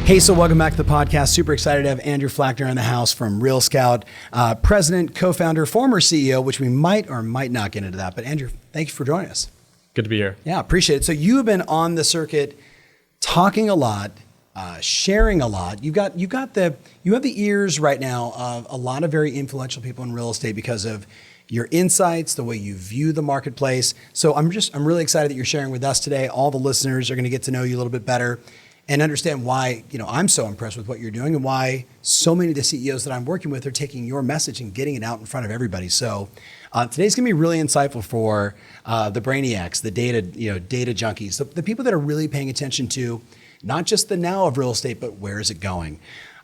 Hey, so welcome back to the podcast. Super excited to have Andrew Flachner in the house from RealScout, president, co-founder, former CEO, which we might or might not get into that. But Andrew, thank you for joining us. Good to be here. Yeah, appreciate it. So you have been on the circuit, talking a lot, sharing a lot. You have the ears right now of a lot of very influential people in real estate because of your insights, the way you view the marketplace. So I'm really excited that you're sharing with us today. All the listeners are going to get to know you a little bit better and understand why, I'm so impressed with what you're doing and why so many of the CEOs that I'm working with are taking your message and getting it out in front of everybody. So today's gonna be really insightful for the brainiacs, the data junkies, the people that are really paying attention to not just the now of real estate, but where is it going?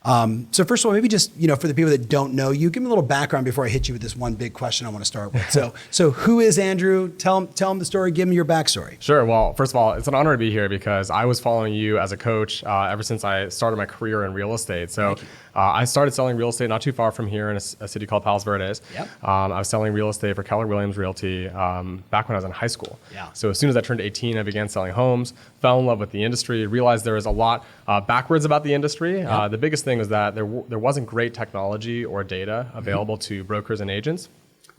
So first of all, maybe just, for the people that don't know you, give me a little background before I hit you with this one big question I want to start with. So who is Andrew? Tell him the story, give him your backstory. Sure. Well, first of all, it's an honor to be here because I was following you as a coach ever since I started my career in real estate. So I started selling real estate not too far from here in a city called Palos Verdes. Yep. I was selling real estate for Keller Williams Realty back when I was in high school. Yeah. So as soon as I turned 18, I began selling homes, fell in love with the industry, realized there was a lot backwards about the industry. Yep. The biggest thing was that there wasn't great technology or data available to brokers and agents.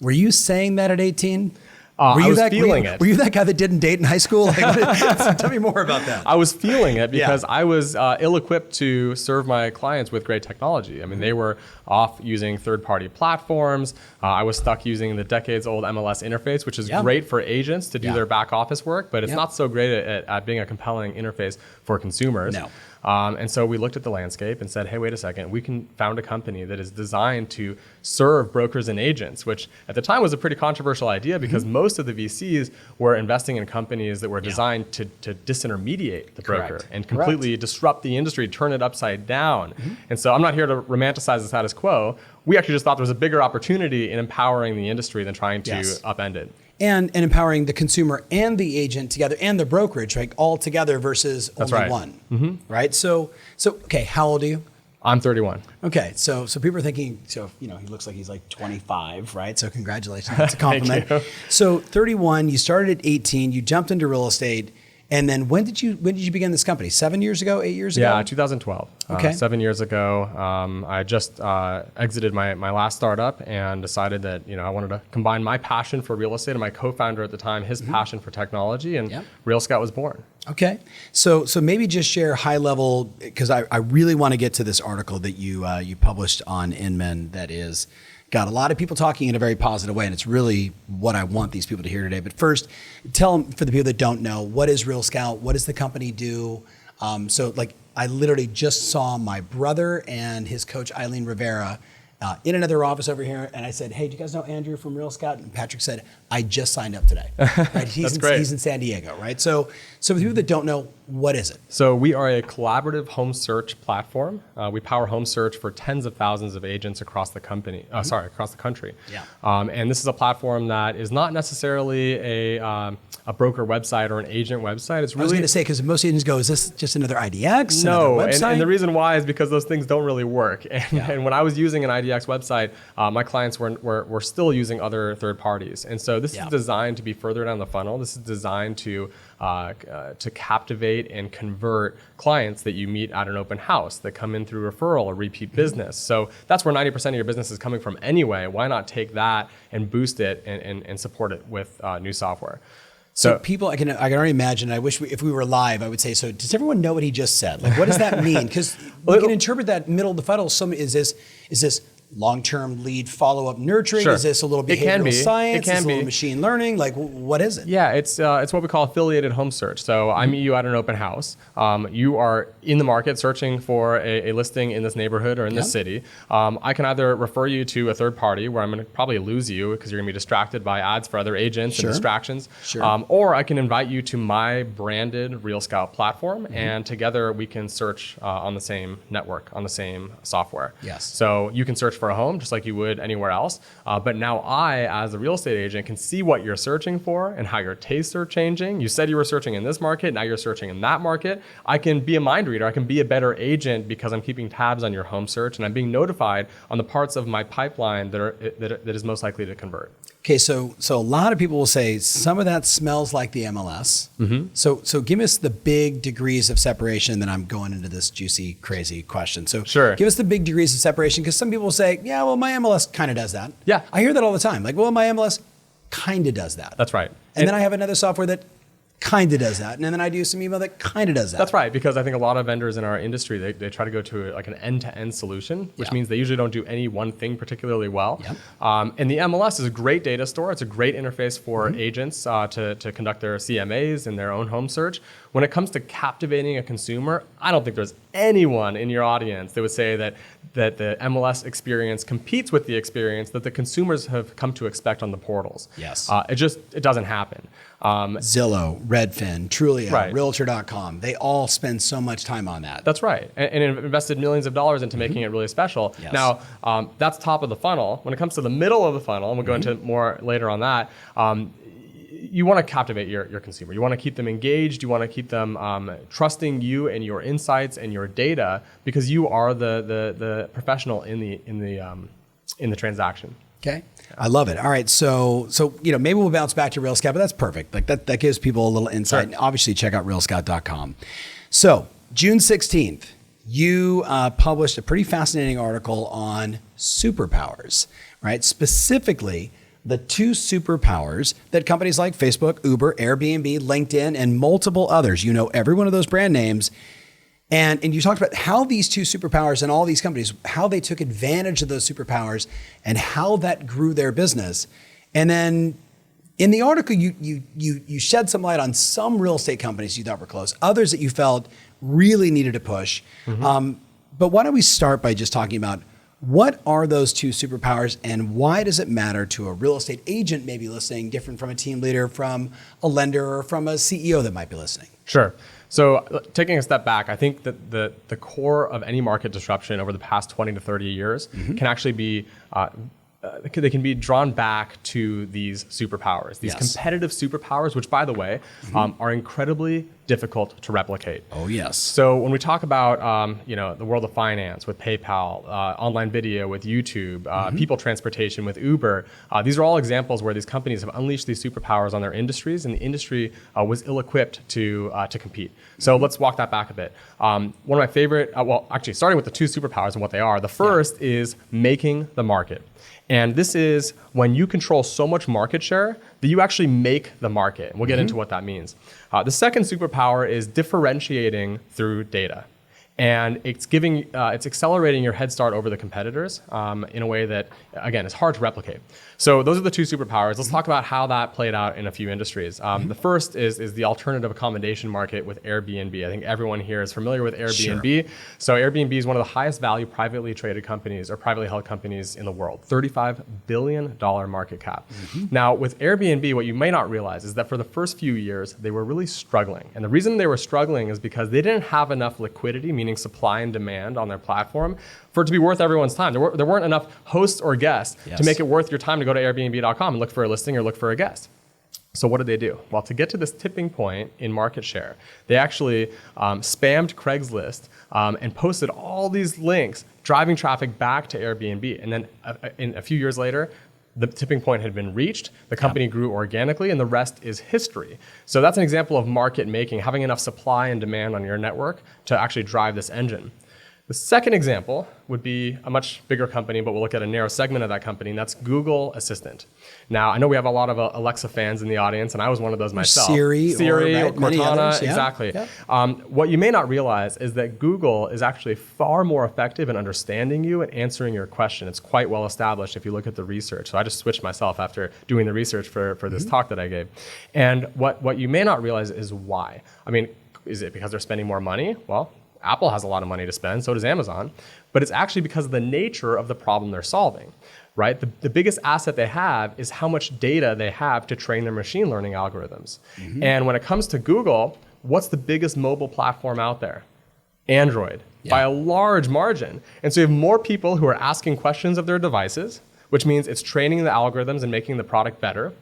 Were you saying that at 18? I was feeling it. Were you that guy that didn't date in high school? Tell me more about that. I was feeling it because I was ill-equipped to serve my clients with great technology. I mean, they were off using third-party platforms. I was stuck using the decades-old MLS interface, which is great for agents to do their back office work, but it's not so great at being a compelling interface for consumers. No. And so we looked at the landscape and said, hey, wait a second, we can found a company that is designed to serve brokers and agents, which at the time was a pretty controversial idea because most of the VCs were investing in companies that were designed to disintermediate the broker and completely disrupt the industry, turn it upside down. And so I'm not here to romanticize the status quo. We actually just thought there was a bigger opportunity in empowering the industry than trying to upend it. And empowering the consumer and the agent together and the brokerage, right? All together versus only one, right? So, okay, how old are you? I'm 31. Okay, so people are thinking, he looks like he's like 25, right? So congratulations, that's a compliment. Thank you. So 31, you started at 18, you jumped into real estate, and then when did you begin this company? 7 years ago, 8 years ago? Yeah, 2012. Okay. 7 years ago, I just exited my last startup and decided that I wanted to combine my passion for real estate and my co-founder at the time, his passion for technology, and RealScout was born. Okay, so maybe just share high level, because I really want to get to this article that you published on Inman that is got a lot of people talking in a very positive way, and it's really what I want these people to hear today. But first, tell them, for the people that don't know, what is RealScout? What does the company do? I literally just saw my brother and his coach, Eileen Rivera, in another office over here, and I said, hey, do you guys know Andrew from RealScout? And Patrick said, I just signed up today. Right? He's in San Diego, right? So for the people that don't know, what is it? So we are a collaborative home search platform. We power home search for tens of thousands of agents across the country. Yeah. And this is a platform that is not necessarily a broker website or an agent website. It's really, I was going to say, because most agents go, is this just another IDX? No, another website? And the reason why is because those things don't really work. And when I was using an IDX website, my clients were still using other third parties. And so this is designed to be further down the funnel. This is designed to captivate and convert clients that you meet at an open house that come in through referral or repeat business. So that's where 90% of your business is coming from anyway. Why not take that and boost it and support it with new software? So people, I can already imagine. I wish if we were live, I would say. So does everyone know what he just said? Like, what does that mean? Because we can interpret that middle of the funnel. Is this long-term lead follow-up nurturing? Sure. Is this a little behavioral science? Is this a little machine learning? Like, what is it? Yeah, it's what we call affiliated home search. So I meet you at an open house. You are in the market searching for a listing in this neighborhood or in this city. I can either refer you to a third party where I'm going to probably lose you because you're going to be distracted by ads for other agents and distractions. Sure. Or I can invite you to my branded RealScout platform, and together we can search on the same network, on the same software. Yes. So you can search for a home just like you would anywhere else. But now I, as a real estate agent, can see what you're searching for and how your tastes are changing. You said you were searching in this market, now you're searching in that market. I can be a mind reader. I can be a better agent because I'm keeping tabs on your home search and I'm being notified on the parts of my pipeline that is most likely to convert. Okay, so a lot of people will say some of that smells like the MLS. Mm-hmm. So give us the big degrees of separation. Then I'm going into this juicy, crazy question. So sure. Give us the big degrees of separation, because some people will say, yeah, well, my MLS kind of does that. Yeah. I hear that all the time. Like, well, my MLS kind of does that. That's right. And then I have another software that kind of does that. And then I do some email that kind of does that. That's right, because I think a lot of vendors in our industry, they try to go to like an end-to-end solution, which means they usually don't do any one thing particularly well. Yep. And the MLS is a great data store. It's a great interface for agents to conduct their CMAs and their own home search. When it comes to captivating a consumer, I don't think there's anyone in your audience that would say that the MLS experience competes with the experience that the consumers have come to expect on the portals. Yes. It doesn't happen. Zillow, Redfin, Trulia, Right. Realtor.com, they all spend so much time on that. That's right, and invested millions of dollars into making it really special. Yes. Now, that's top of the funnel. When it comes to the middle of the funnel, and we'll go into more later on that, you want to captivate your consumer. You want to keep them engaged. You want to keep them trusting you and your insights and your data, because you are the professional in the transaction. Okay. I love it. All right. So maybe we'll bounce back to RealScout, but that's perfect. Like that gives people a little insight. Sure. And obviously check out realscout.com. So June 16th, you published a pretty fascinating article on superpowers, right? Specifically, the 2 superpowers that companies like Facebook, Uber, Airbnb, LinkedIn, and multiple others, every one of those brand names. And you talked about how these 2 superpowers and all these companies, how they took advantage of those superpowers and how that grew their business. And then in the article, you shed some light on some real estate companies you thought were close, others that you felt really needed to push. Mm-hmm. But why don't we start by just talking about what are those 2 superpowers and why does it matter to a real estate agent maybe listening, different from a team leader, from a lender, or from a CEO that might be listening? Sure. So taking a step back, I think that the core of any market disruption over the past 20 to 30 years can actually be, they can be drawn back to these superpowers, these competitive superpowers, which, by the way, are incredibly difficult to replicate. Oh, yes. So when we talk about the world of finance with PayPal, online video with YouTube, people transportation with Uber, these are all examples where these companies have unleashed these superpowers on their industries, and the industry was ill-equipped to compete. So let's walk that back a bit. One of my favorite, starting with the 2 superpowers and what they are. The first is making the market. And this is when you control so much market share that you actually make the market. And we'll get into what that means. The second superpower is differentiating through data. And it's accelerating your head start over the competitors in a way that, again, is hard to replicate. So those are the 2 superpowers. Let's talk about how that played out in a few industries. The first is the alternative accommodation market with Airbnb. I think everyone here is familiar with Airbnb. Sure. So Airbnb is one of the highest value privately traded companies or privately held companies in the world, $35 billion market cap. Now, with Airbnb, what you may not realize is that for the first few years, they were really struggling. And the reason they were struggling is because they didn't have enough liquidity, meaning supply and demand on their platform, for it to be worth everyone's time. There weren't enough hosts or guests to make it worth your time to go to Airbnb.com and look for a listing or look for a guest. So what did they do? Well, to get to this tipping point in market share, they actually spammed Craigslist and posted all these links, driving traffic back to Airbnb. And then a few years later, the tipping point had been reached, the company grew organically, and the rest is history. So that's an example of market making, having enough supply and demand on your network to actually drive this engine. The second example would be a much bigger company, but we'll look at a narrow segment of that company, and that's Google Assistant. Now, I know we have a lot of Alexa fans in the audience, and I was one of those myself. Siri or Cortana, yeah. exactly. Yeah. What you may not realize is that Google is actually far more effective in understanding you and answering your question. It's quite well established if you look at the research. So I just switched myself after doing the research for this talk that I gave. And what you may not realize is why. I mean, is it because they're spending more money? Well, Apple has a lot of money to spend, so does Amazon, but it's actually because of the nature of the problem they're solving, right? The biggest asset they have is how much data they have to train their machine learning algorithms. And when it comes to Google, what's the biggest mobile platform out there? Android, by a large margin. And so you have more people who are asking questions of their devices, which means it's training the algorithms and making the product better.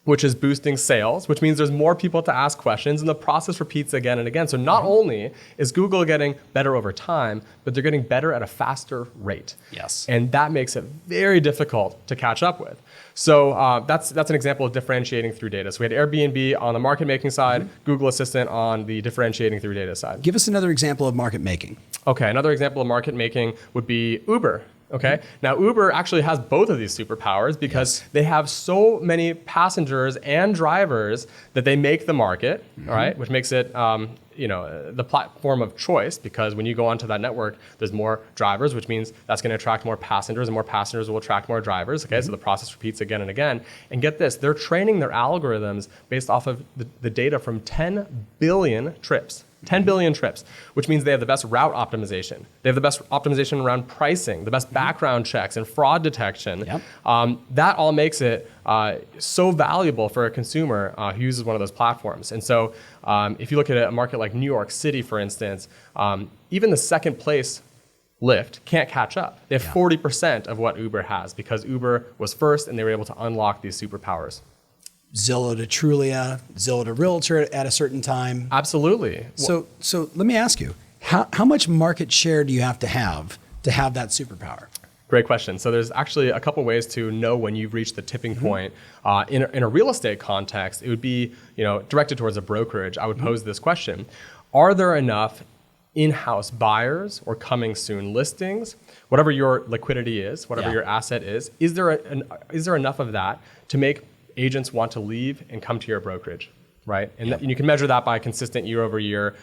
which is boosting sales, which means there's more people to ask questions, and the process repeats again and again. So not only is Google getting better over time, but they're getting better at a faster rate. Yes. And that makes it very difficult to catch up with. So that's an example of differentiating through data. So we had Airbnb on the market making side, Google Assistant on the differentiating through data side. Give us another example of market making. Okay, another example of market making would be Uber. Okay, now Uber actually has both of these superpowers because they have so many passengers and drivers that they make the market, all right, which makes it the platform of choice, because when you go onto that network, there's more drivers, which means that's going to attract more passengers, and more passengers will attract more drivers. Okay, so the process repeats again and again. And get this, they're training their algorithms based off of the data from 10 billion trips. 10 billion trips, which means they have the best route optimization. They have the best optimization around pricing, the best background checks and fraud detection. Yep. That all makes it so valuable for a consumer who uses one of those platforms. And so if you look at a market like New York City, for instance, even the second place Lyft can't catch up. They have 40% of what Uber has because Uber was first and they were able to unlock these superpowers. Zillow to Trulia, Zillow to Realtor at a certain time. Absolutely. So let me ask you, how much market share do you have to have that superpower? Great question. So there's actually a couple ways to know when you've reached the tipping point. In a real estate context, it would be directed towards a brokerage. I would pose this question: are there enough in-house buyers or coming soon listings, whatever your liquidity is, whatever your asset is there enough of that to make agents want to leave and come to your brokerage, right? And you can measure that by consistent year-over-year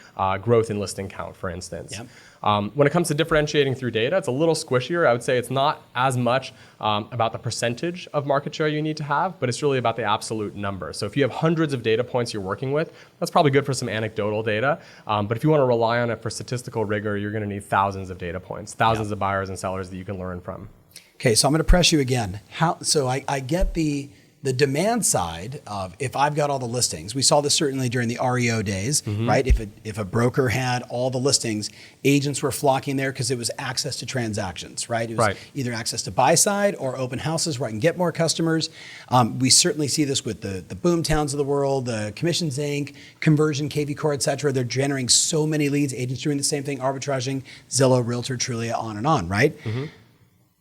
growth in listing count, for instance. When it comes to differentiating through data, it's a little squishier. I would say it's not as much about the percentage of market share you need to have, but it's really about the absolute number. So if you have hundreds of data points you're working with, that's probably good for some anecdotal data. But if you want to rely on it for statistical rigor, you're going to need thousands of data points, thousands of buyers and sellers that you can learn from. Okay, so I'm going to press you again. So I get the demand side of, if I've got all the listings, we saw this certainly during the REO days, right? If a broker had all the listings, agents were flocking there because it was access to transactions, right? It was either access to buy side or open houses where I can get more customers. We certainly see this with the boom towns of the world, the Commissions Inc., Conversion, KV Core, et cetera. They're generating so many leads. Agents doing the same thing, arbitraging, Zillow, Realtor, Trulia, on, right?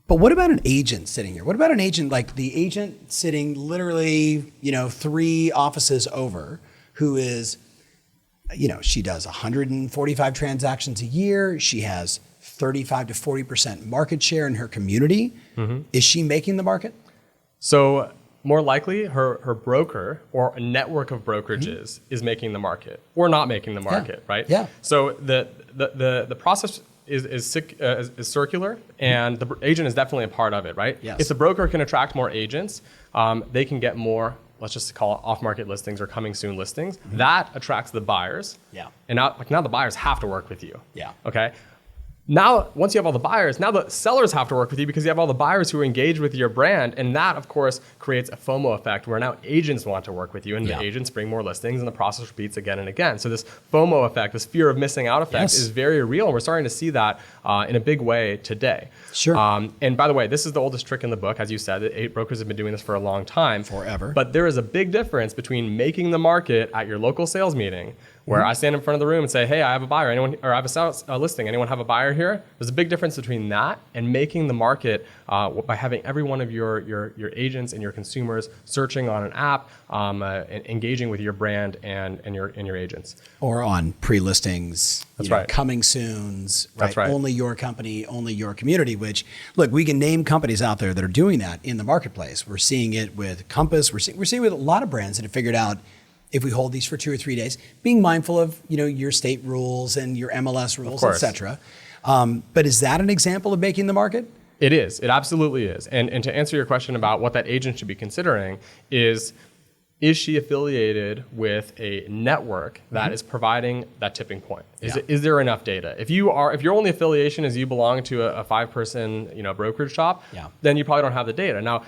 But what about an agent sitting here? What about an agent, like the agent sitting literally, 3 offices over, who is, she does 145 transactions a year. She has 35 to 40% market share in her community. Is she making the market? So more likely her broker or a network of brokerages is making the market or not making the market, right? Yeah. So the process is circular, and the agent is definitely a part of it, right? Yes. If the broker can attract more agents, they can get more, let's just call it off-market listings or coming soon listings. That attracts the buyers. Yeah. And now the buyers have to work with you. Yeah. Okay. Now, once you have all the buyers, now the sellers have to work with you because you have all the buyers who are engaged with your brand. And that, of course, creates a FOMO effect where now agents want to work with you, and the agents bring more listings, and the process repeats again and again. So this FOMO effect, this fear of missing out effect, is very real. And we're starting to see that in a big way today. Sure. And by the way, this is the oldest trick in the book. As you said, 8 brokers have been doing this for a long time. Forever. But there is a big difference between making the market at your local sales meeting, where I stand in front of the room and say, hey, I have a buyer, or I have a listing, anyone have a buyer here? There's a big difference between that and making the market by having every one of your agents and your consumers searching on an app, and engaging with your brand and your agents. Or on pre-listings, coming soons, right? That's right. Only your company, only your community, which, look, we can name companies out there that are doing that in the marketplace. We're seeing it with Compass. We're seeing it with a lot of brands that have figured out, if we hold these for 2 or 3 days, being mindful of your state rules and your MLS rules, et cetera. But is that an example of making the market? It is. It absolutely is. And to answer your question about what that agent should be considering is she affiliated with a network that is providing that tipping point? Is there enough data? If your only affiliation is you belong to a 5-person brokerage shop, then you probably don't have the data. Now,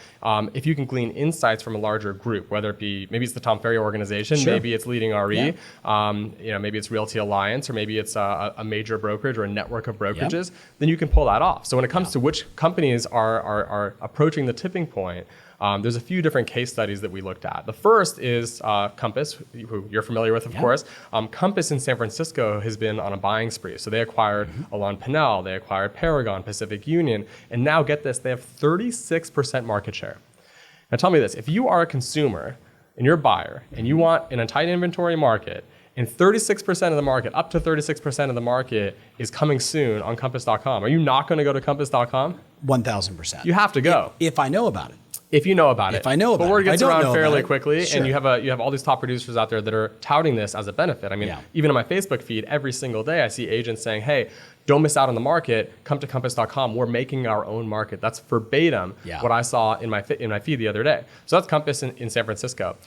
if you can glean insights from a larger group, whether it be, maybe it's the Tom Ferry organization, maybe it's Leading RE, maybe it's Realty Alliance, or maybe it's a major brokerage or a network of brokerages, then you can pull that off. So when it comes to which companies are approaching the tipping point, there's a few different case studies that we looked at. The first is Compass, who you're familiar with, of course. Compass in San Francisco has been on a buying spree. So they acquired Alon Pinnell, they acquired Paragon, Pacific Union, and now get this, they have 36% market share. Now tell me this, if you are a consumer and you're a buyer and you want an tight inventory market, and 36% of the market, up to 36% of the market is coming soon on Compass.com. Are you not going to go to Compass.com? 1,000%. You have to go. If I know about it. If you know about it. If I know about it. But word gets around fairly quickly, Sure. and you have all these top producers out there that are touting this as a benefit. I mean, even on my Facebook feed, every single day I see agents saying, hey, don't miss out on the market, come to Compass.com. We're making our own market. That's verbatim what I saw in my feed the other day. So that's Compass in San Francisco.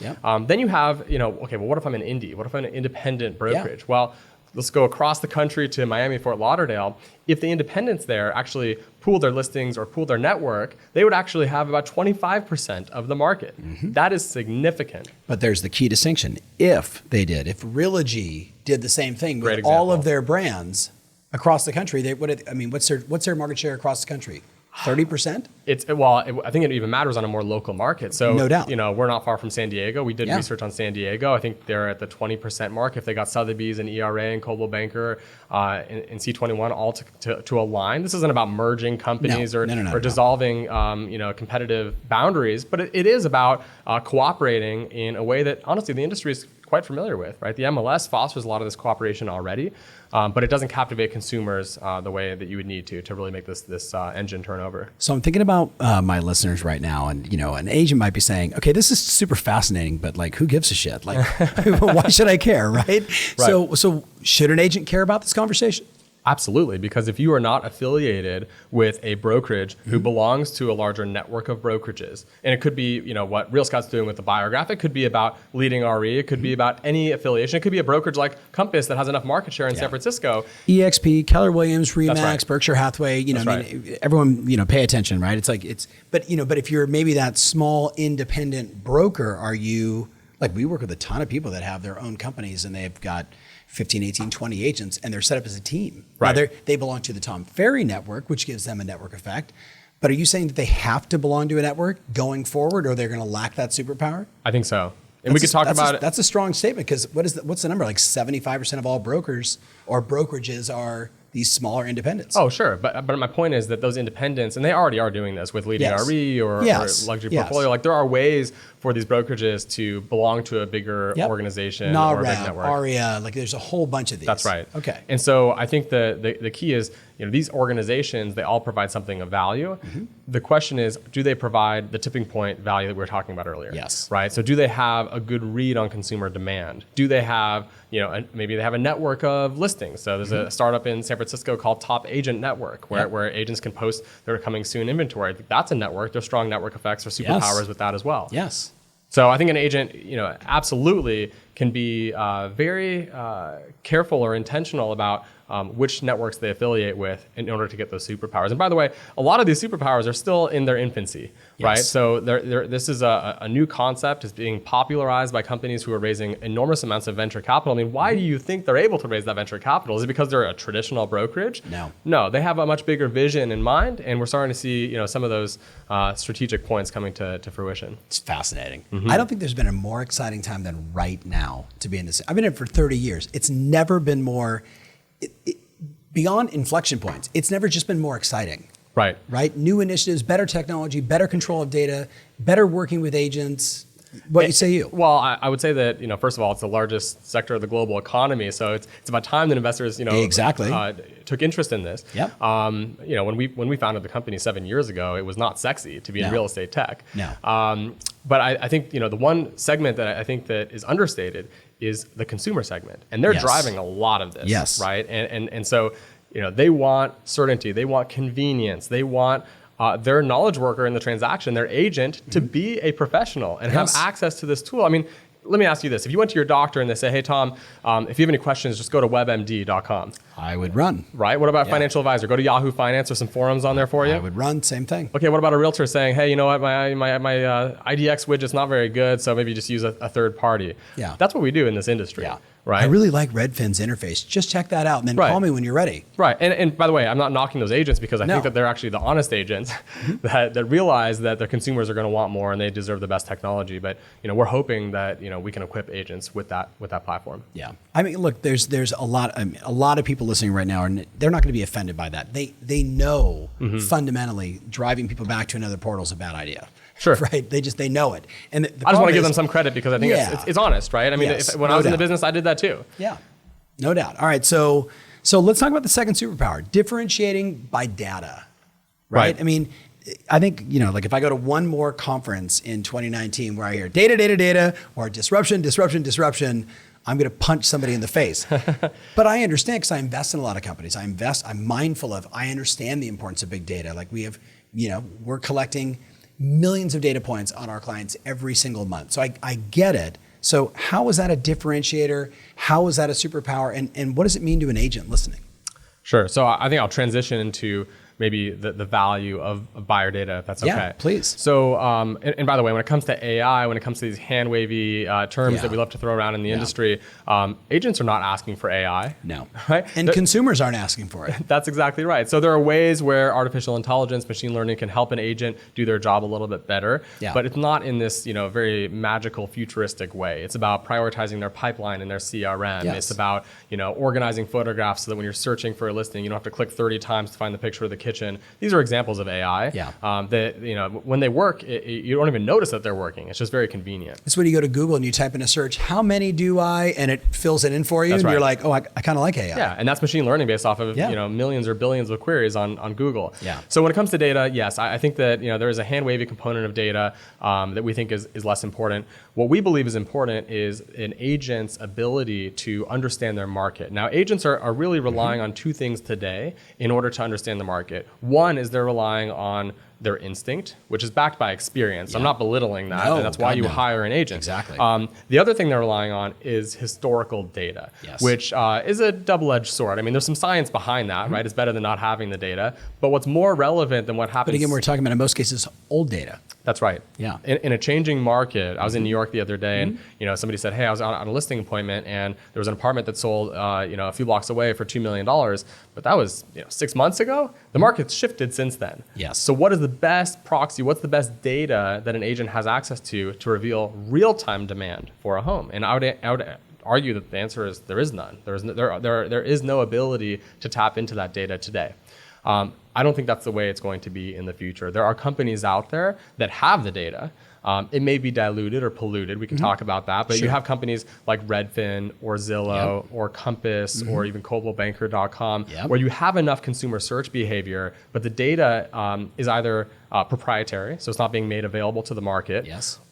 Then you have, okay, well, what if I'm an indie? What if I'm an independent brokerage? Well, let's go across the country to Miami, Fort Lauderdale. If the independents there actually pool their listings or pool their network, they would actually have about 25% of the market. That is significant. But there's the key distinction. If they did, if Realogy did the same thing with all of their brands across the country, what's their market share across the country? 30%? I think it even matters on a more local market. So, no doubt. We're not far from San Diego. We did research on San Diego. I think they're at the 20% mark. If they got Sotheby's and ERA and Coldwell Banker and C21 all to align. This isn't about merging companies or dissolving, competitive boundaries, but it is about cooperating in a way that honestly the industry is quite familiar with, right? The MLS fosters a lot of this cooperation already, but it doesn't captivate consumers the way that you would need to really make this engine turn over. So I'm thinking about my listeners right now, and an agent might be saying, okay, this is super fascinating, but like, who gives a shit? Like, why should I care, right? So should an agent care about this conversation? Absolutely, because if you are not affiliated with a brokerage who belongs to a larger network of brokerages, and it could be, what RealScout's doing with the Biograph, it could be about leading RE, it could be about any affiliation, it could be a brokerage like Compass that has enough market share in San Francisco. EXP, Keller Williams, Remax, right. Berkshire Hathaway, everyone, pay attention, right? But if you're maybe that small independent broker, are you, like we work with a ton of people that have their own companies and they've got 15, 18, 20 agents, and they're set up as a team. Right. Now they belong to the Tom Ferry network, which gives them a network effect. But are you saying that they have to belong to a network going forward, or they're going to lack that superpower? I think so. And we could talk about it. That's a strong statement, because what's the number? Like 75% of all brokers or brokerages are these smaller independents. Oh, sure. But my point is that those independents, and they already are doing this with leading RE or luxury portfolio, like there are ways for these brokerages to belong to a bigger organization or a big network. ARIA, like there's a whole bunch of these. That's right. Okay. And so I think the key is, these organizations, they all provide something of value. The question is, do they provide the tipping point value that we were talking about earlier? Yes. Right? So do they have a good read on consumer demand? Do they have, maybe they have a network of listings. So there's a startup in San Francisco called Top Agent Network, where agents can post their coming soon inventory. That's a network. There's strong network effects or superpowers with that as well. Yes. So I think an agent, absolutely can be very careful or intentional about which networks they affiliate with in order to get those superpowers. And by the way, a lot of these superpowers are still in their infancy, right? So this is a new concept. It's being popularized by companies who are raising enormous amounts of venture capital. I mean, why do you think they're able to raise that venture capital? Is it because they're a traditional brokerage? No, they have a much bigger vision in mind, and we're starting to see some of those strategic points coming to fruition. It's fascinating. I don't think there's been a more exciting time than right now to be in this. I've been in it for 30 years. It's never been more, beyond inflection points, it's never just been more exciting. Right? New initiatives, better technology, better control of data, better working with agents. What say you? Well, I would say that, first of all, it's the largest sector of the global economy. So it's about time that investors, took interest in this. When we founded the company 7 years ago, it was not sexy to be in real estate tech. But I think, the one segment that I think that is understated is the consumer segment. And they're driving a lot of this, right? And so, they want certainty, they want convenience, they want their knowledge worker in the transaction, their agent, to be a professional and have access to this tool. I mean, let me ask you this. If you went to your doctor and they say, hey, Tom, if you have any questions, just go to webmd.com. I would run. Right? What about financial advisor? Go to Yahoo Finance. There's some forums on there for you. I would run. Same thing. Okay, what about a realtor saying, hey, you know what, my IDX widget's not very good, so maybe just use a third party. That's what we do in this industry. right? I really like Redfin's interface. Just check that out and then call me when you're ready. Right. And by the way, I'm not knocking those agents because I think that they're actually the honest agents that realize that their consumers are going to want more and they deserve the best technology. But we're hoping that we can equip agents with that platform. Yeah. I mean, look, there's a lot of people listening right now, and they're not going to be offended by that. They know fundamentally driving people back to another portal is a bad idea. Sure. Right. They know it. And I just want to give them some credit because I think it's honest, right? I mean, when I was in the business, I did that too. Yeah. No doubt. All right. So let's talk about the second superpower, differentiating by data. Right. I mean, I think, like if I go to one more conference in 2019 where I hear data, or disruption, I'm going to punch somebody in the face. But I understand because I invest in a lot of companies. I'm mindful I understand the importance of big data. Like we have, we're collecting millions of data points on our clients every single month. So I get it. So how is that a differentiator? How is that a superpower? And what does it mean to an agent listening? Sure. So I think I'll transition into maybe the value of buyer data, if that's okay. Yeah, please. So, and by the way, when it comes to AI, when it comes to these hand-wavy terms that we love to throw around in the industry, agents are not asking for AI. No. Right? And consumers aren't asking for it. That's exactly right. So there are ways where artificial intelligence, machine learning can help an agent do their job a little bit better, but it's not in this very magical, futuristic way. It's about prioritizing their pipeline and their CRM. Yes. It's about organizing photographs so that when you're searching for a listing, you don't have to click 30 times to find the picture of the kitchen. These are examples of AI that when they work, you don't even notice that they're working. It's just very convenient. It's when you go to Google and you type in a search, how many do I, and it fills it in for you, you're like, oh, I kind of like AI. Yeah, and that's machine learning based off of millions or billions of queries on Google. Yeah. So when it comes to data, yes, I think that there is a hand-wavy component of data that we think is less important. What we believe is important is an agent's ability to understand their market. Now, agents are really relying on two things today in order to understand the market. One is they're relying on their instinct, which is backed by experience. I'm not belittling that, and that's why you hire an agent. Exactly. The other thing they're relying on is historical data, which is a double-edged sword. I mean, there's some science behind that, right? It's better than not having the data. But what's more relevant than what happens... But again, we're talking about, in most cases, old data. That's right. Yeah. In a changing market, I was in New York the other day, and somebody said, "Hey, I was on a listing appointment, and there was an apartment that sold, a few blocks away for $2 million, but that was 6 months ago. The market's shifted since then. Yes. So what is the best proxy? What's the best data that an agent has access to reveal real-time demand for a home? And I would argue that the answer is there is none. There is no ability to tap into that data today. I don't think that's the way it's going to be in the future. There are companies out there that have the data. It may be diluted or polluted. We can talk about that. But you have companies like Redfin or Zillow or Compass or even ColdwellBanker.com where you have enough consumer search behavior, but the data is either proprietary, so it's not being made available to the market,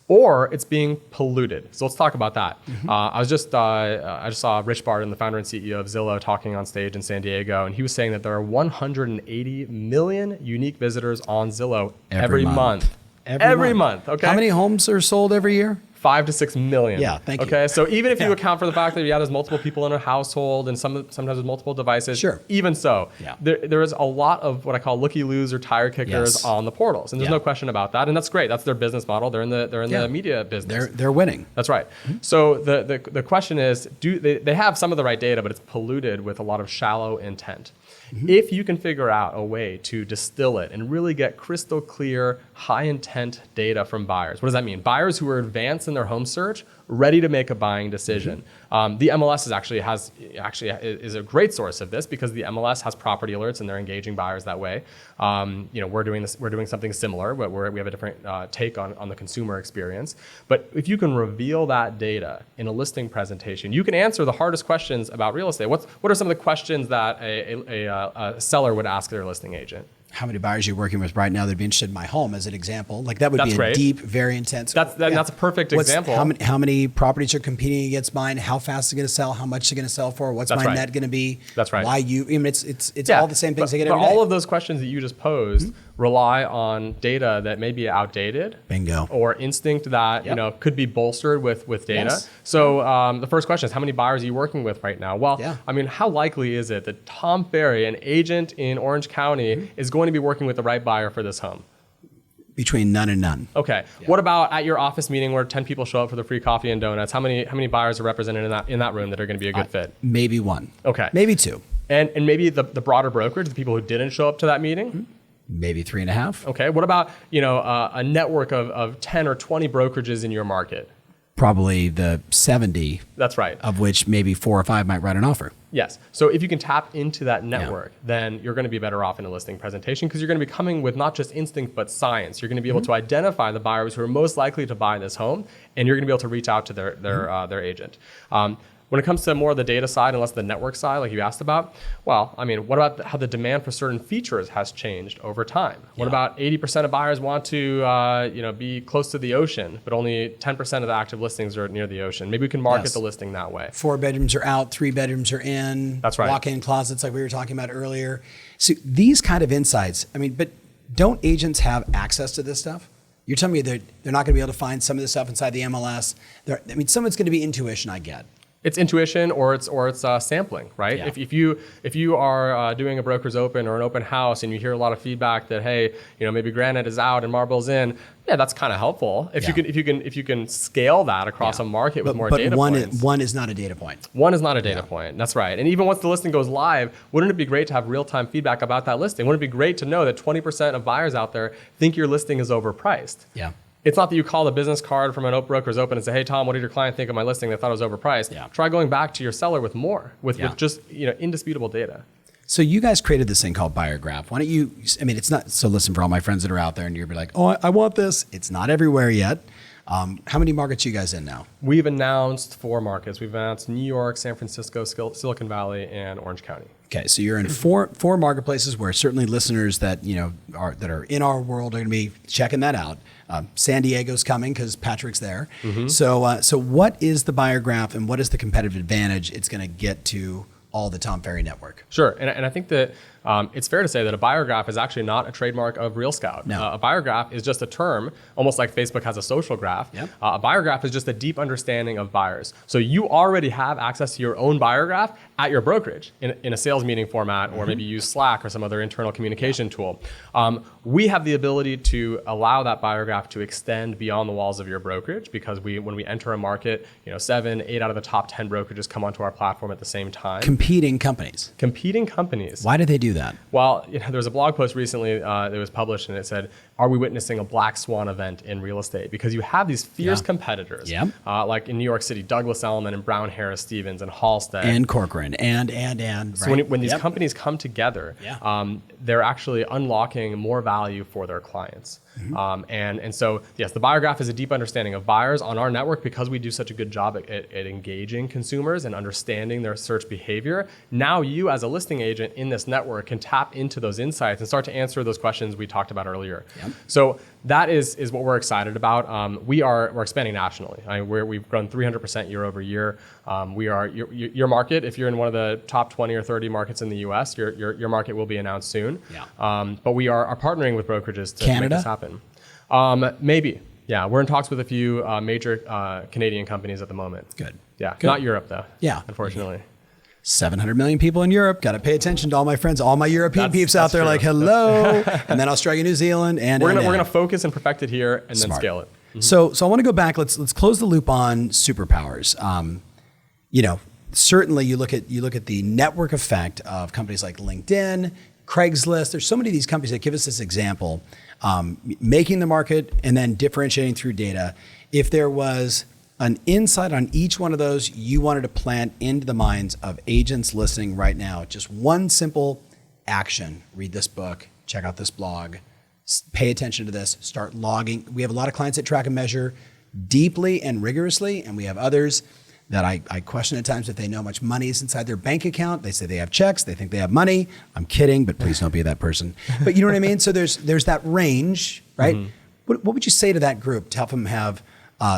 or it's being polluted. So let's talk about that. I just saw Rich Barton, the founder and CEO of Zillow, talking on stage in San Diego, and he was saying that there are 180 million unique visitors on Zillow every month. Every month. Okay. How many homes are sold every year? 5 to 6 million. Yeah, thank you. Okay, so even if you account for the fact that there's multiple people in a household and sometimes with multiple devices, even so, there is a lot of what I call looky-loos or tire kickers on the portals, and there's no question about that, and that's great. That's their business model. They're in the media business. They're winning. That's right. So the question is, do they have some of the right data, but it's polluted with a lot of shallow intent. If you can figure out a way to distill it and really get crystal clear, high intent data from buyers. What does that mean? Buyers who are advanced in their home search, ready to make a buying decision. The MLS is a great source of this because the MLS has property alerts and they're engaging buyers that way. We're doing something similar, but we have a different take on the consumer experience. But if you can reveal that data in a listing presentation, you can answer the hardest questions about real estate. What are some of the questions that a seller would ask their listing agent? How many buyers are you working with right now that'd be interested in my home, as an example? Like that would be a deep, very intense. That's a perfect example. How many properties are competing against mine? How fast is it going to sell? How much is it going to sell for? What's my net going to be? That's right. Why you? I mean, it's all the same things they get every day. But all of those questions that you just posed rely on data that may be outdated. Bingo. Or instinct that could be bolstered with data. Yes. So the first question is, how many buyers are you working with right now? Well, I mean, how likely is it that Tom Ferry, an agent in Orange County, is going to be working with the right buyer for this home? Between none and none. Okay. Yeah. What about at your office meeting where 10 people show up for the free coffee and donuts? How many buyers are represented in that room that are going to be a good fit? Maybe one. Okay. Maybe two. And maybe the broader brokerage, the people who didn't show up to that meeting? Maybe 3.5. Okay. What about, a network of 10 or 20 brokerages in your market? Probably the 70. That's right. Of which maybe 4 or 5 might write an offer. Yes. So if you can tap into that network, then you're going to be better off in a listing presentation because you're going to be coming with not just instinct, but science. You're going to be able to identify the buyers who are most likely to buy this home, and you're going to be able to reach out to their agent. When it comes to more of the data side and less the network side, like you asked about, well, I mean, what about how the demand for certain features has changed over time? What about 80% of buyers want to be close to the ocean, but only 10% of the active listings are near the ocean? Maybe we can market the listing that way. 4 bedrooms are out, 3 bedrooms are in. That's right. Walk-in closets like we were talking about earlier. So these kind of insights, I mean, but don't agents have access to this stuff? You're telling me they're not going to be able to find some of this stuff inside the MLS? Some of it's going to be intuition, I get. It's intuition or it's sampling, right? Yeah. If you are doing a broker's open or an open house and you hear a lot of feedback that, hey, maybe granite is out and marble's in, yeah, that's kind of helpful. If you can scale that across a market with more data points. One is not a data point. One is not a data point. That's right. And even once the listing goes live, wouldn't it be great to have real-time feedback about that listing? Wouldn't it be great to know that 20% of buyers out there think your listing is overpriced? Yeah. It's not that you call the business card from an broker's open and say, hey, Tom, what did your client think of my listing? They thought it was overpriced. Yeah. Try going back to your seller with more, with just indisputable data. So you guys created this thing called Biograph. Why don't you, it's not, so listen for all my friends that are out there and you're like, oh, I want this. It's not everywhere yet. How many markets are you guys in now? We've announced 4 markets. We've announced New York, San Francisco, Silicon Valley, and Orange County. Okay, so you're in four marketplaces where certainly listeners that are in our world are going to be checking that out. San Diego's coming because Patrick's there. Mm-hmm. So what is the Biograph and what is the competitive advantage it's going to get to all the Tom Ferry network? Sure, and I think that it's fair to say that a biograph is actually not a trademark of RealScout. No. A biograph is just a term, almost like Facebook has a social graph. Yep. A biograph is just a deep understanding of buyers. So you already have access to your own biograph at your brokerage in a sales meeting format, or maybe use Slack or some other internal communication tool. We have the ability to allow that biograph to extend beyond the walls of your brokerage because when we enter a market, 7, 8 out of the top 10 brokerages come onto our platform at the same time. Competing companies. Why do they do that? Well, there was a blog post recently that was published and it said, are we witnessing a black swan event in real estate? Because you have these fierce competitors, like in New York City, Douglas Elliman and Brown Harris Stevens and Halstead. And Corcoran and. So when these companies come together, they're actually unlocking more value for their clients. Mm-hmm. And so, yes, the biograph is a deep understanding of buyers on our network because we do such a good job at engaging consumers and understanding their search behavior. Now you as a listing agent in this network can tap into those insights and start to answer those questions we talked about earlier. Yep. So that is what we're excited about. We're expanding nationally. We've grown 300% year over year. We are your market. If you're in one of the top 20 or 30 markets in the U.S., your market will be announced soon. Yeah. But we are partnering with brokerages to make this happen. Maybe. Yeah, we're in talks with a few major Canadian companies at the moment. Good. Yeah, Good. Not Europe though. Yeah, unfortunately. 700 million people in Europe. Got to pay attention to all my friends, all my European peeps out there. True. Like, hello. And then Australia, New Zealand, and we're gonna focus and perfect it here, and then scale it. Mm-hmm. So I want to go back. Let's close the loop on superpowers. Certainly you look at the network effect of companies like LinkedIn, Craigslist. There's so many of these companies that give us this example, making the market and then differentiating through data. If there was an insight on each one of those you wanted to plant into the minds of agents listening right now, just one simple action: read this book, check out this blog, pay attention to this, start logging. We have a lot of clients that track and measure deeply and rigorously, and we have others that I question at times if they know how much money is inside their bank account. They say they have checks, they think they have money. I'm kidding, but please don't be that person. But you know what I mean? So there's that range, right? Mm-hmm. What would you say to that group to help them have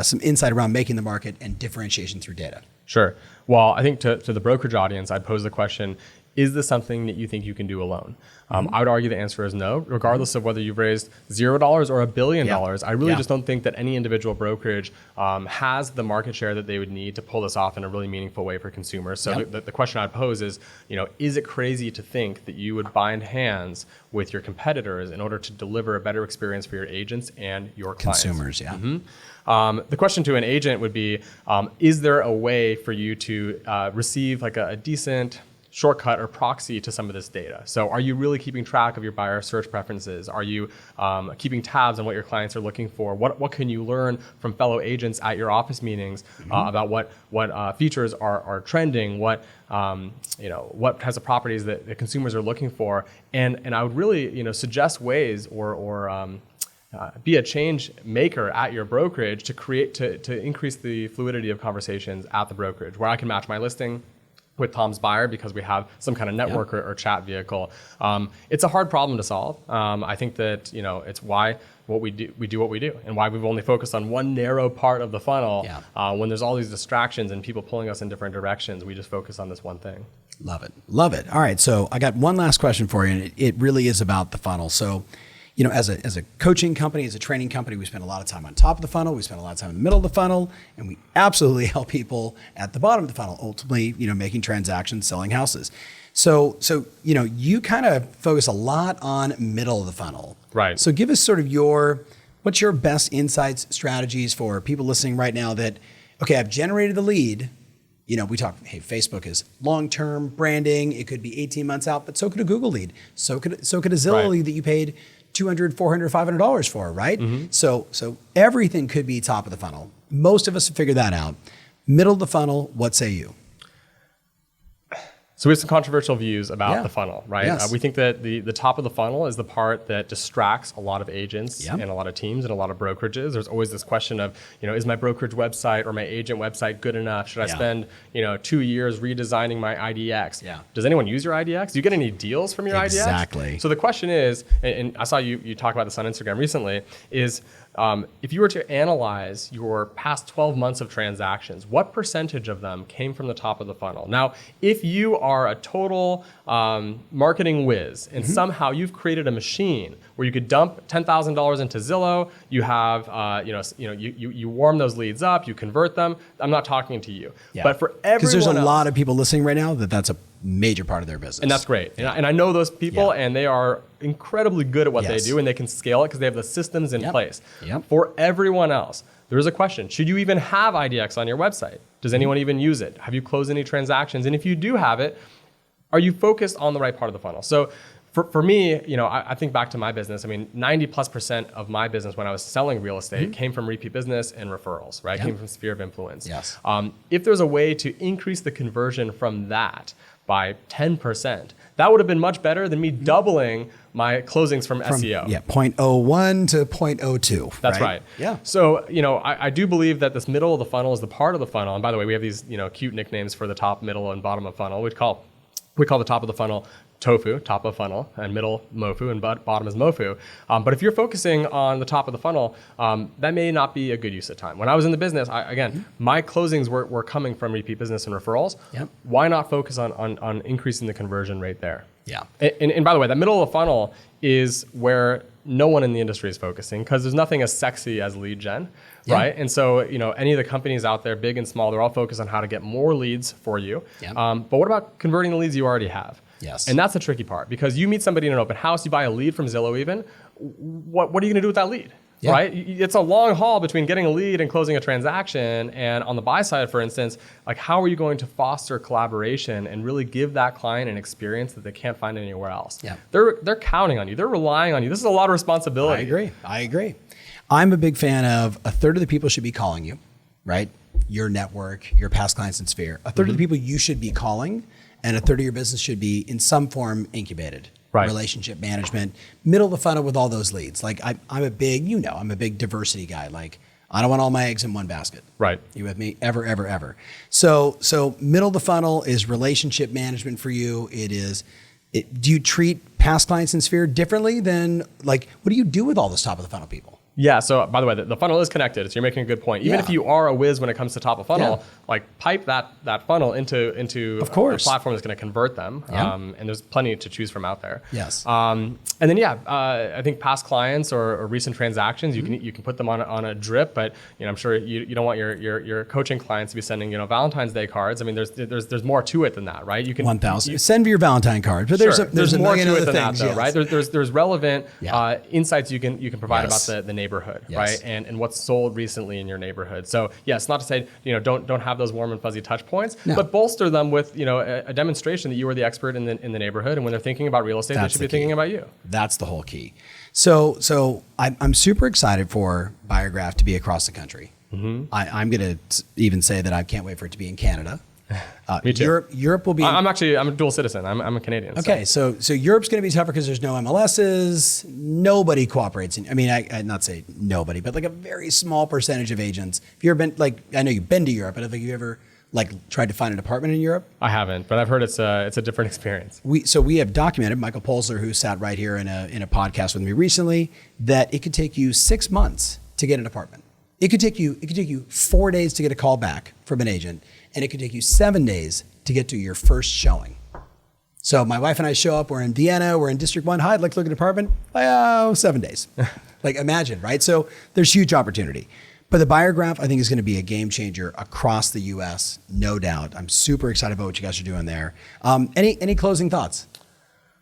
some insight around making the market and differentiation through data? Sure. Well, I think to the brokerage audience, I'd pose the question, is this something that you think you can do alone? I would argue the answer is no, regardless of whether you've raised $0 or $1 billion. I really just don't think that any individual brokerage has the market share that they would need to pull this off in a really meaningful way for consumers. So the question I'd pose is, is it crazy to think that you would bind hands with your competitors in order to deliver a better experience for your agents and your clients? Consumers, The question to an agent would be, is there a way for you to receive like a decent shortcut or proxy to some of this data? So are you really keeping track of your buyer search preferences? Are you keeping tabs on what your clients are looking for? What can you learn from fellow agents at your office meetings about what features are trending? What types of properties that consumers are looking for? And I would really suggest ways or be a change maker at your brokerage to increase the fluidity of conversations at the brokerage, where I can match my listing with Tom's buyer because we have some kind of network or chat vehicle. It's a hard problem to solve. I think that it's why we do what we do, and why we've only focused on one narrow part of the funnel. When there's all these distractions and people pulling us in different directions, we just focus on this one thing. Love it. All right, so I got one last question for you, and it really is about the funnel. So, as a coaching company, as a training company, we spend a lot of time on top of the funnel. We spend a lot of time in the middle of the funnel, and we absolutely help people at the bottom of the funnel, ultimately, making transactions, selling houses. So you kind of focus a lot on middle of the funnel. Right. So give us sort of what's your best insights, strategies for people listening right now that, okay, I've generated the lead. We talk, hey, Facebook is long-term branding. It could be 18 months out, but so could a Google lead. So could a Zillow lead that you paid $200, $400, $500 for, right? So everything could be top of the funnel. Most of us have figured that out. Middle of the funnel, what say you? So we have some controversial views about the funnel, right? Yes. We think that the top of the funnel is the part that distracts a lot of agents and a lot of teams and a lot of brokerages. There's always this question of, is my brokerage website or my agent website good enough? Should I spend, 2 years redesigning my IDX? Does anyone use your IDX? Do you get any deals from your IDX? Exactly. So the question is, and I saw you talk about this on Instagram recently, is if you were to analyze your past 12 months of transactions, what percentage of them came from the top of the funnel? Now, if you are a total marketing whiz and somehow you've created a machine where you could dump $10,000 into Zillow, you have, you warm those leads up, you convert them. I'm not talking to you, but for everyone because there's a else, lot of people listening right now that's a major part of their business. And that's great. And I know those people and they are incredibly good at what they do, and they can scale it because they have the systems in place. For everyone else, there is a question. Should you even have IDX on your website? Does anyone even use it? Have you closed any transactions? And if you do have it, are you focused on the right part of the funnel? So for me, I think back to my business. 90+% of my business when I was selling real estate came from repeat business and referrals, right? Came from sphere of influence. If there's a way to increase the conversion from that by 10%, that would have been much better than me doubling my closings from SEO. 0.01 to 0.02. That's right. So, I do believe that this middle of the funnel is the part of the funnel. And by the way, we have these, cute nicknames for the top, middle, and bottom of funnel. We call the top of the funnel tofu, top of funnel, and middle mofu, and bottom is mofu. But if you're focusing on the top of the funnel, that may not be a good use of time. When I was in the business, my closings were coming from repeat business and referrals. Why not focus on increasing the conversion rate there? And by the way, that middle of the funnel is where no one in the industry is focusing, because there's nothing as sexy as lead gen, right? And so, any of the companies out there, big and small, they're all focused on how to get more leads for you. But what about converting the leads you already have? And that's the tricky part, because you meet somebody in an open house, you buy a lead from Zillow even, what are you gonna do with that lead? Right? It's a long haul between getting a lead and closing a transaction. And on the buy side, for instance, like, how are you going to foster collaboration and really give that client an experience that they can't find anywhere else? They're counting on you. They're relying on you. This is a lot of responsibility. I agree. I'm a big fan of a third of the people should be calling you, right? Your network, your past clients and sphere. A third of the people you should be calling, and a third of your business should be in some form incubated. Relationship management, middle of the funnel with all those leads. Like, I'm a big diversity guy. Like, I don't want all my eggs in one basket. Right. You with me? Ever. So middle of the funnel is relationship management for you. Do you treat past clients in sphere differently than, like, what do you do with all those top of the funnel people? Yeah. So by the way, the funnel is connected. So you're making a good point. Even if you are a whiz when it comes to top of funnel, like pipe that funnel into of course. a platform that's going to convert them. And there's plenty to choose from out there. Yes. And then I think past clients or recent transactions, you can put them on a drip, but I'm sure you don't want your coaching clients to be sending Valentine's Day cards. I mean, there's more to it than that, right? You can 1,000. Send me your Valentine card, but there's more to it than things, that, though, right? There's relevant insights you can provide about the neighborhood, right? And what's sold recently in your neighborhood. So yes, not to say don't have those warm and fuzzy touch points, but bolster them with a demonstration that you are the expert in the neighborhood, and when they're thinking about real estate, they should be thinking about you. That's the whole key. So I'm super excited for Biograph to be across the country. I'm going to even say that I can't wait for it to be in Canada. Me too. Europe will be. I'm a dual citizen. I'm a Canadian. Okay, so Europe's going to be tougher because there's no MLSs. Nobody cooperates. I not say nobody, but like a very small percentage of agents. If you've ever been, I know you've been to Europe, but have you ever tried to find an apartment in Europe? I haven't, but I've heard it's a different experience. We have documented, Michael Polsler, who sat right here in a podcast with me recently, that it could take you 6 months to get an apartment. It could take you 4 days to get a call back from an agent, and it could take you 7 days to get to your first showing. So my wife and I show up, we're in Vienna, we're in District 1, hi, I'd like to look at an apartment. 7 days. Imagine, right? So there's huge opportunity. But the Biograph, I think, is going to be a game changer across the U.S., no doubt. I'm super excited about what you guys are doing there. Any closing thoughts?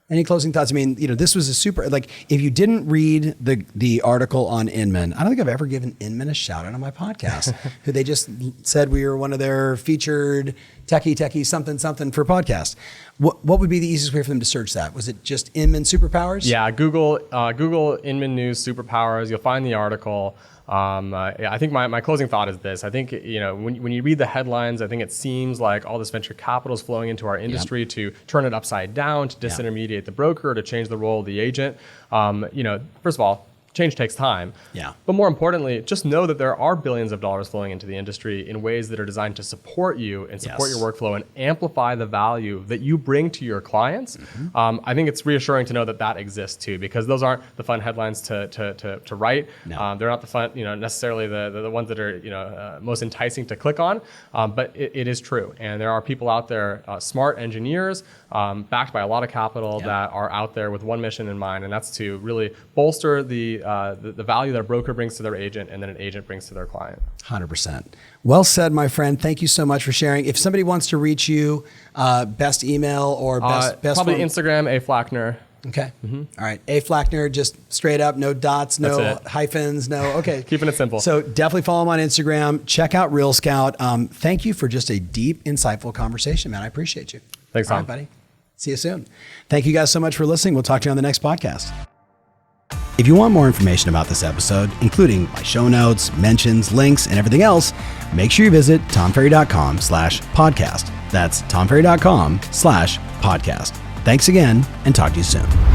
Any closing thoughts? I mean, this was a super, if you didn't read the article on Inman, I don't think I've ever given Inman a shout out on my podcast, who they just said we were one of their featured techie something for podcast. What would be the easiest way for them to search that? Was it just Inman Superpowers? Yeah, Google Inman News Superpowers. You'll find the article. I think my closing thought is this. I think, when you read the headlines, I think it seems like all this venture capital is flowing into our industry to turn it upside down, to disintermediate the broker, to change the role of the agent. First of all, change takes time. Yeah. But more importantly, just know that there are billions of dollars flowing into the industry in ways that are designed to support you and support your workflow and amplify the value that you bring to your clients. I think it's reassuring to know that exists too, because those aren't the fun headlines to write. No. They're not the fun, necessarily the ones that are most enticing to click on. But it is true, and there are people out there, smart engineers, backed by a lot of capital that are out there with one mission in mind, and that's to really bolster the value that a broker brings to their agent and then an agent brings to their client. 100%. Well said, my friend. Thank you so much for sharing. If somebody wants to reach you, best email or best probably phone? Instagram, Flachner. Okay. All right. Flachner, just straight up, no dots, no hyphens, no. Okay. Keeping it simple. So definitely follow him on Instagram. Check out RealScout. Thank you for just a deep, insightful conversation, man. I appreciate you. Thanks, Tom. All right, buddy. See you soon. Thank you guys so much for listening. We'll talk to you on the next podcast. If you want more information about this episode, including my show notes, mentions, links, and everything else, make sure you visit tomferry.com/podcast. That's tomferry.com/podcast. Thanks again, and talk to you soon.